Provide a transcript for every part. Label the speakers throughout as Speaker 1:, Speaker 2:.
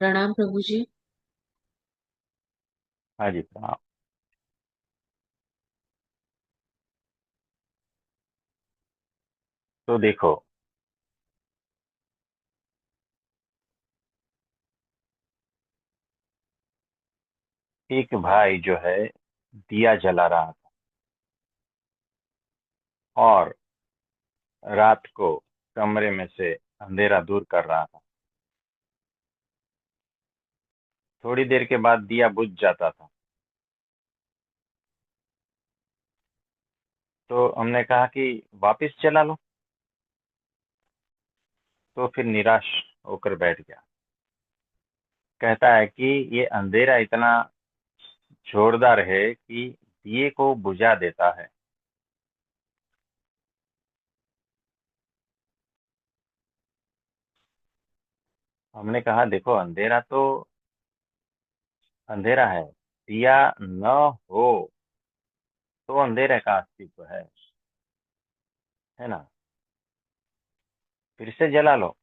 Speaker 1: प्रणाम प्रभु जी।
Speaker 2: हाँ जी प्रणाम। तो देखो, एक भाई जो है दिया जला रहा था और रात को कमरे में से अंधेरा दूर कर रहा था। थोड़ी देर के बाद दिया बुझ जाता था। तो हमने कहा कि वापस चला लो। तो फिर निराश होकर बैठ गया। कहता है कि ये अंधेरा इतना जोरदार है कि दिए को बुझा देता है। हमने कहा देखो, अंधेरा तो अंधेरा है। दिया न हो तो अंधेरे का अस्तित्व है ना। फिर से जला लो।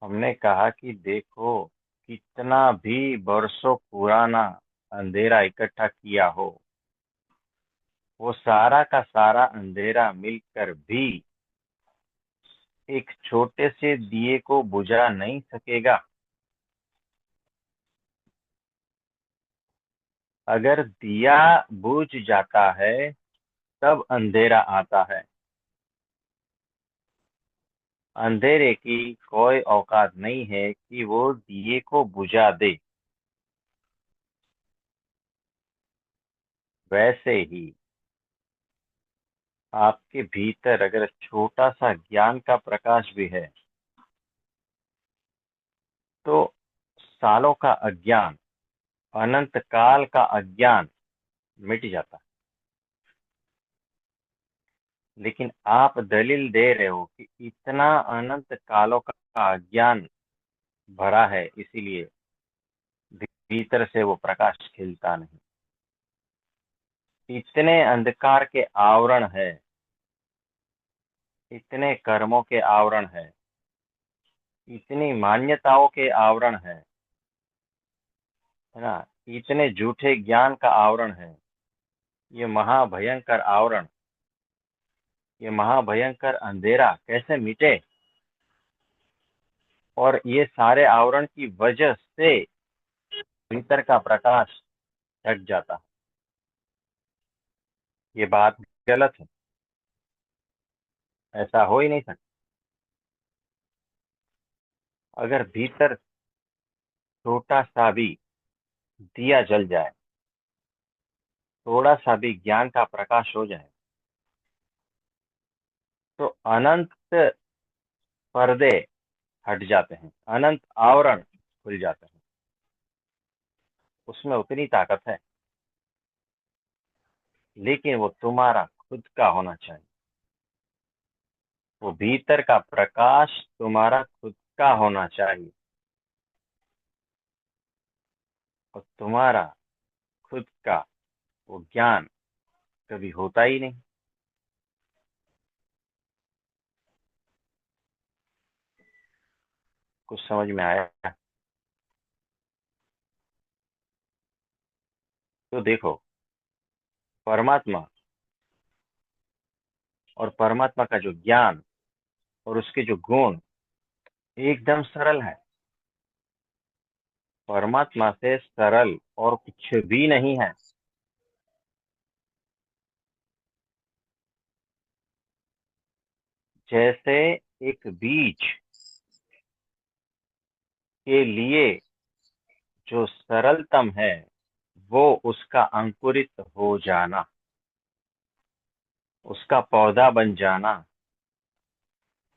Speaker 2: हमने कहा कि देखो, कितना भी बरसों पुराना अंधेरा इकट्ठा किया हो, वो सारा का सारा अंधेरा मिलकर भी एक छोटे से दिए को बुझा नहीं सकेगा। अगर दिया बुझ जाता है तब अंधेरा आता है। अंधेरे की कोई औकात नहीं है कि वो दिए को बुझा दे। वैसे ही आपके भीतर अगर छोटा सा ज्ञान का प्रकाश भी है तो सालों का अज्ञान, अनंत काल का अज्ञान मिट जाता है। लेकिन आप दलील दे रहे हो कि इतना अनंत कालों का अज्ञान भरा है, इसीलिए भीतर से वो प्रकाश खिलता नहीं। इतने अंधकार के आवरण है, इतने कर्मों के आवरण है, इतनी मान्यताओं के आवरण है ना, इतने झूठे ज्ञान का आवरण है। ये महाभयंकर आवरण, ये महाभयंकर अंधेरा कैसे मिटे? और ये सारे आवरण की वजह से भीतर का प्रकाश ढक जाता है। ये बात गलत है। ऐसा हो ही नहीं सकता। अगर भीतर छोटा सा भी दिया जल जाए, थोड़ा सा भी ज्ञान का प्रकाश हो जाए, तो अनंत पर्दे हट जाते हैं, अनंत आवरण खुल जाते हैं। उसमें उतनी ताकत है, लेकिन वो तुम्हारा खुद का होना चाहिए। वो भीतर का प्रकाश तुम्हारा खुद का होना चाहिए। और तुम्हारा खुद का वो ज्ञान कभी होता ही नहीं। कुछ समझ में आया? तो देखो, परमात्मा और परमात्मा का जो ज्ञान और उसके जो गुण एकदम सरल है। परमात्मा से सरल और कुछ भी नहीं है। जैसे एक बीज के लिए जो सरलतम है वो उसका अंकुरित हो जाना, उसका पौधा बन जाना,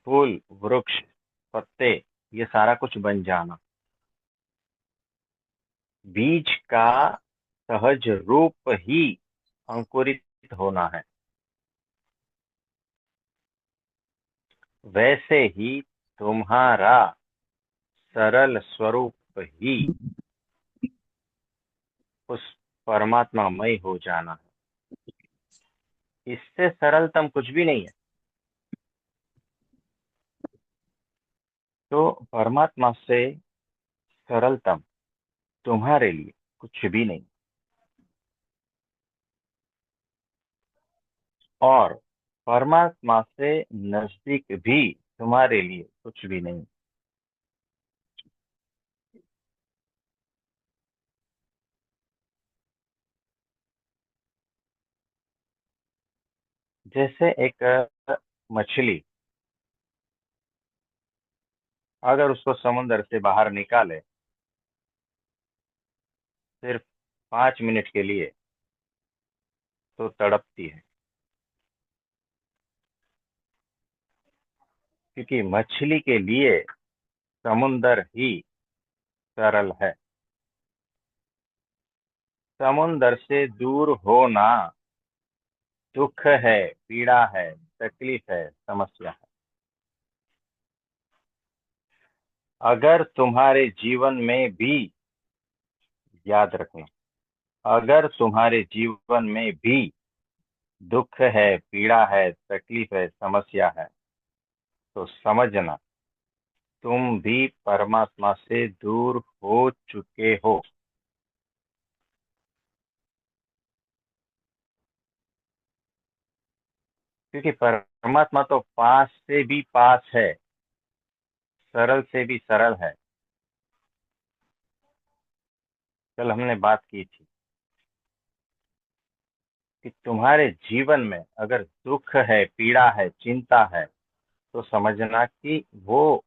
Speaker 2: फूल, वृक्ष, पत्ते, ये सारा कुछ बन जाना। बीज का सहज रूप ही अंकुरित होना है। वैसे ही तुम्हारा सरल स्वरूप ही उस परमात्मामय हो जाना है। इससे सरलतम कुछ भी नहीं है। तो परमात्मा से सरलतम तुम्हारे लिए कुछ भी नहीं, और परमात्मा से नजदीक भी तुम्हारे लिए कुछ भी नहीं। जैसे एक मछली, अगर उसको समुद्र से बाहर निकाले सिर्फ 5 मिनट के लिए, तो तड़पती है, क्योंकि मछली के लिए समुंदर ही सरल है। समुंदर से दूर होना दुख है, पीड़ा है, तकलीफ है, समस्या है। अगर तुम्हारे जीवन में भी, याद रखना, अगर तुम्हारे जीवन में भी दुख है, पीड़ा है, तकलीफ है, समस्या है, तो समझना तुम भी परमात्मा से दूर हो चुके हो। क्योंकि परमात्मा तो पास से भी पास है, सरल से भी सरल है। कल हमने बात की थी कि तुम्हारे जीवन में अगर दुख है, पीड़ा है, चिंता है, तो समझना कि वो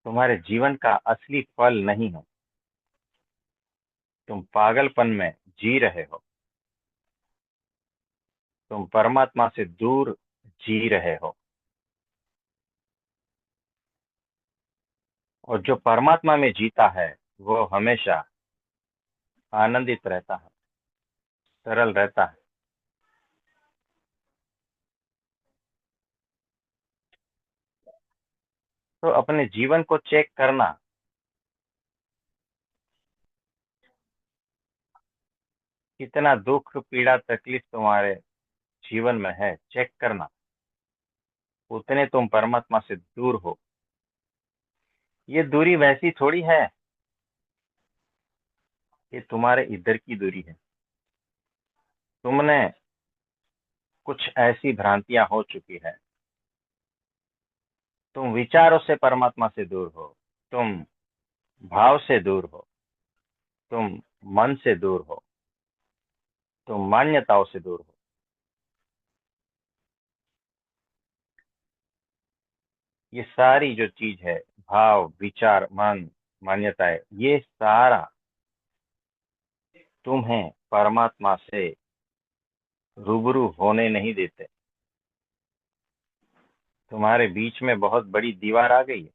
Speaker 2: तुम्हारे जीवन का असली फल नहीं है। तुम पागलपन में जी रहे हो, तुम परमात्मा से दूर जी रहे हो। और जो परमात्मा में जीता है वो हमेशा आनंदित रहता है, सरल रहता है। तो अपने जीवन को चेक करना, कितना दुख, पीड़ा, तकलीफ तुम्हारे जीवन में है, चेक करना, उतने तुम परमात्मा से दूर हो। ये दूरी वैसी थोड़ी है, ये तुम्हारे इधर की दूरी है। तुमने कुछ ऐसी भ्रांतियां हो चुकी है। तुम विचारों से परमात्मा से दूर हो, तुम भाव से दूर हो, तुम मन से दूर हो, तुम मान्यताओं से दूर हो। ये सारी जो चीज है, भाव, विचार, मन, मान्यताएं, ये सारा तुम्हें परमात्मा से रूबरू होने नहीं देते। तुम्हारे बीच में बहुत बड़ी दीवार आ गई है।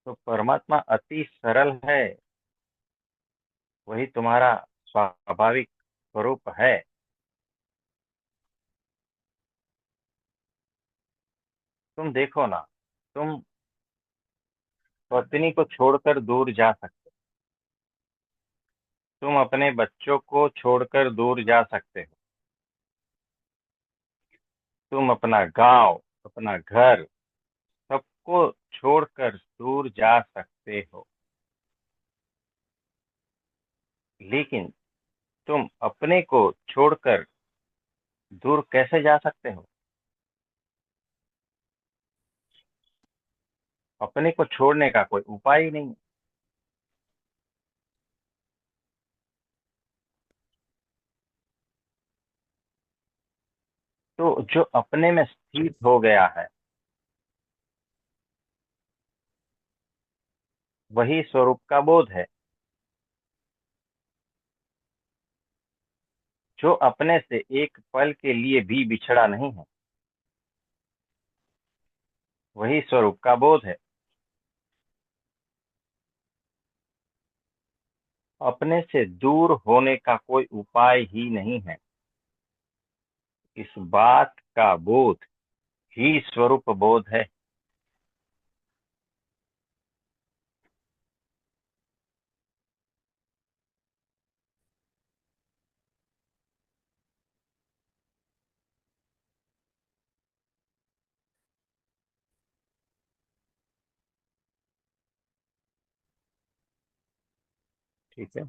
Speaker 2: तो परमात्मा अति सरल है, वही तुम्हारा स्वाभाविक स्वरूप है। तुम देखो ना, तुम पत्नी को छोड़कर दूर जा सकते, तुम अपने बच्चों को छोड़कर दूर जा सकते हो, तुम अपना गांव, अपना घर, सबको छोड़कर दूर जा सकते हो। लेकिन तुम अपने को छोड़कर दूर कैसे जा सकते हो? अपने को छोड़ने का कोई उपाय ही नहीं। तो जो अपने में स्थित हो गया है, वही स्वरूप का बोध है। जो अपने से एक पल के लिए भी बिछड़ा नहीं है, वही स्वरूप का बोध है। अपने से दूर होने का कोई उपाय ही नहीं है। इस बात का बोध ही स्वरूप बोध है। ठीक है।